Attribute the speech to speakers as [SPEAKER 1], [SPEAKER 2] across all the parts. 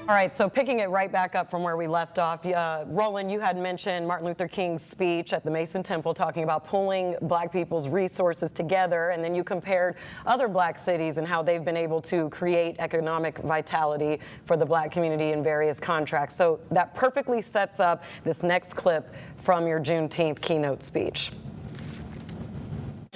[SPEAKER 1] All right, so picking it right back up from where we left off, Roland, you had mentioned Martin Luther King's speech at the Mason Temple talking about pulling black people's resources together, and then you compared other black cities and how they've been able to create economic vitality for the black community in various contracts. So that perfectly sets up this next clip from your Juneteenth keynote speech.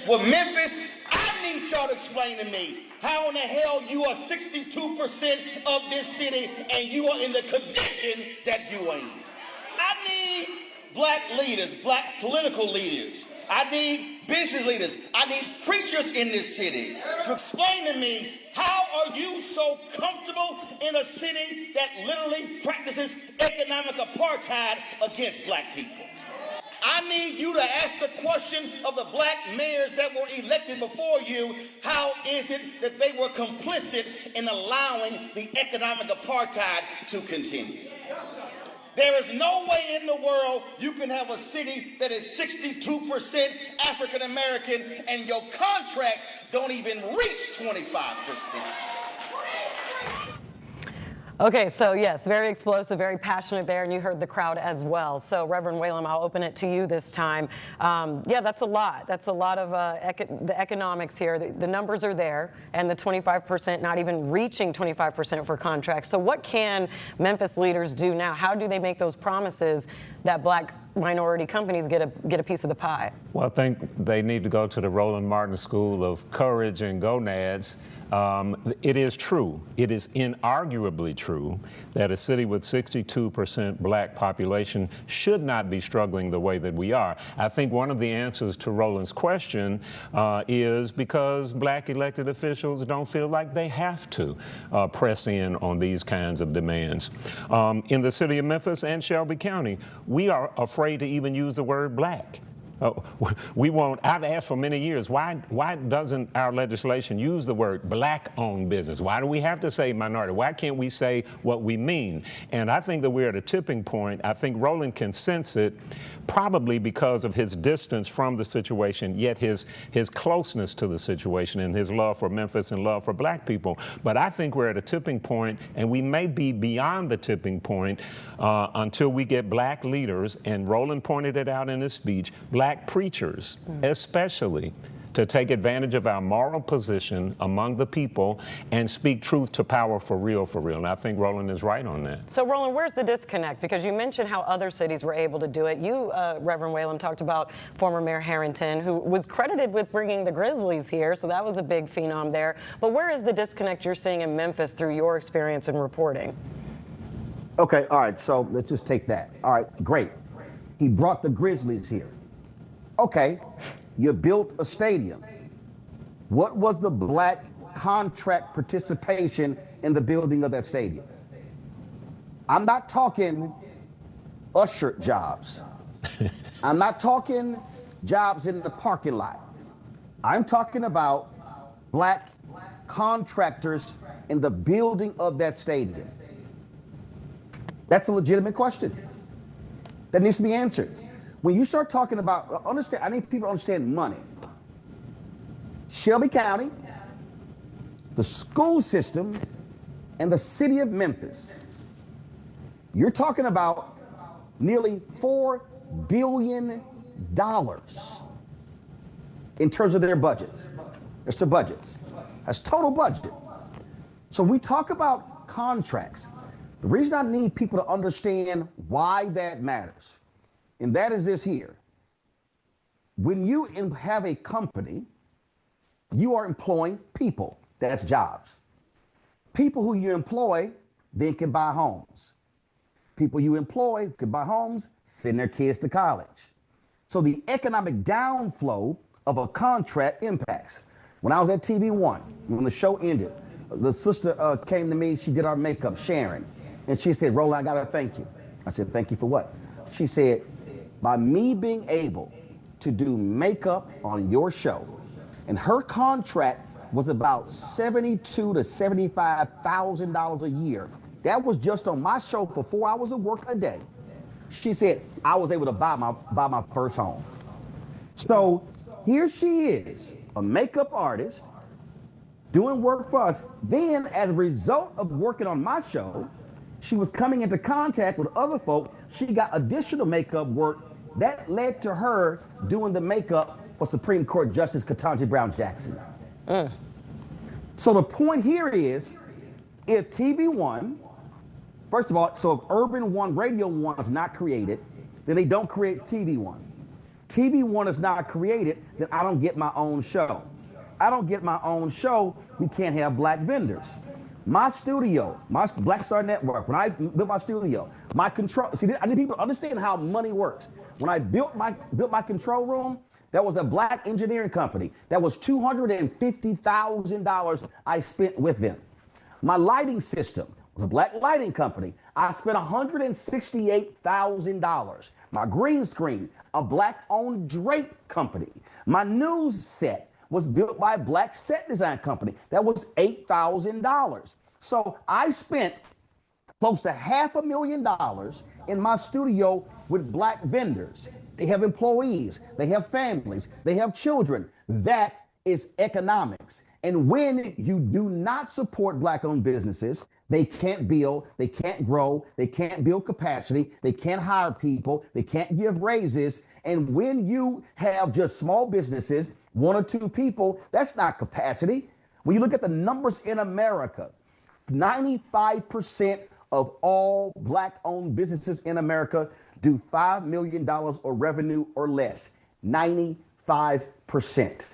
[SPEAKER 2] Well, Memphis, I need y'all to explain to me how in the hell you are 62% of this city and you are in the condition that you are in. I need black leaders, black political leaders. I need business leaders. I need preachers in this city to explain to me, how are you so comfortable in a city that literally practices economic apartheid against black people? I need you to ask the question of the black mayors that were elected before you, how is it that they were complicit in allowing the economic apartheid to continue? There is no way in the world you can have a city that is 62% African American and your contracts don't even reach 25%.
[SPEAKER 1] Okay, so yes, very explosive, very passionate there, and you heard the crowd as well. So Reverend Whalum, I'll open it to you this time. Yeah, that's a lot. That's a lot of the economics here. The numbers are there, and the 25% not even reaching 25% for contracts. So what can Memphis leaders do now? How do they make those promises that black minority companies get a piece of the pie?
[SPEAKER 3] Well, I think they need to go to the Roland Martin School of Courage and Gonads. It is true, it is inarguably true that a city with 62% black population should not be struggling the way that we are. I think one of the answers to Roland's question is because black elected officials don't feel like they have to press in on these kinds of demands. In the city of Memphis and Shelby County, we are afraid to even use the word black. We won't. I've asked for many years, why doesn't our legislation use the word black-owned business? Why do we have to say minority? Why can't we say what we mean? And I think that we're at a tipping point. I think Roland can sense it, probably because of his distance from the situation, yet his closeness to the situation and his love for Memphis and love for black people. But I think we're at a tipping point, and we may be beyond the tipping point until we get black leaders, and Roland pointed it out in his speech, black preachers especially, to take advantage of our moral position among the people and speak truth to power for real, for real. And I think Roland is right on that.
[SPEAKER 1] So Roland, where's the disconnect? Because you mentioned how other cities were able to do it. You, Reverend Whalum, talked about former Mayor Harrington, who was credited with bringing the Grizzlies here, so that was a big phenom there. But where is the disconnect you're seeing in Memphis through your experience in reporting?
[SPEAKER 4] Okay, all right, so let's just take that. All right, great. He brought the Grizzlies here. Okay, you built a stadium. What was the black contract participation in the building of that stadium? I'm not talking usher jobs. I'm not talking jobs in the parking lot. I'm talking about black contractors in the building of that stadium. That's a legitimate question that needs to be answered. When you start talking about, I need people to understand money. Shelby County, the school system, and the city of Memphis. You're talking about nearly $4 billion in terms of their budgets. It's their budgets. That's total budget. So we talk about contracts. The reason I need people to understand why that matters, and that is this here. When you have a company, you are employing people. That's jobs. People who you employ then can buy homes. People you employ can buy homes, send their kids to college. So the economic downflow of a contract impacts. When I was at TV1, when the show ended, the sister came to me, she did our makeup, Sharon, and she said, Roland, I gotta thank you. I said, thank you for what? She said, by me being able to do makeup on your show, and her contract was about $72,000 to $75,000 a year. That was just on my show for 4 hours of work a day. She said, I was able to buy my first home. So here she is, a makeup artist, doing work for us. Then as a result of working on my show, she was coming into contact with other folk. She got additional makeup work that led to her doing the makeup for Supreme Court Justice Ketanji Brown Jackson. So the point here is, if TV One, first of all, so if Urban One, Radio One is not created, then they don't create TV One. TV One is not created, then I don't get my own show. I don't get my own show, we can't have black vendors. My studio, my Black Star Network, when I built my studio, my control, see, I need people to understand how money works. When I built my control room, that was a black engineering company. That was $250,000 I spent with them. My lighting system was a black lighting company. I spent $168,000. My green screen, a black-owned drape company. My news set was built by a black set design company. That was $8,000. So I spent close to $500,000 in my studio with black vendors. They have employees, they have families, they have children. That is economics. And when you do not support black-owned businesses, they can't build, they can't grow, they can't build capacity, they can't hire people, they can't give raises. And when you have just small businesses, one or two people, that's not capacity. When you look at the numbers in America, 95% of all black-owned businesses in America do $5 million or revenue or less. 95%.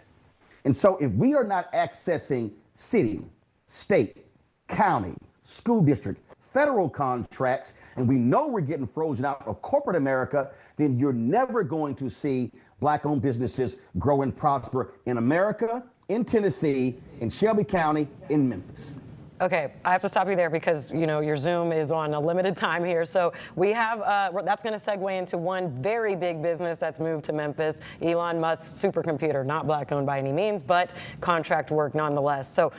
[SPEAKER 4] And so if we are not accessing city, state, county, school district, federal contracts, and we know we're getting frozen out of corporate America, then you're never going to see black-owned businesses grow and prosper in America, in Tennessee, in Shelby County, in Memphis.
[SPEAKER 1] Okay, I have to stop you there because, you know, your Zoom is on a limited time here. So we have, that's going to segue into one very big business that's moved to Memphis, Elon Musk's supercomputer, not black owned by any means, but contract work nonetheless. So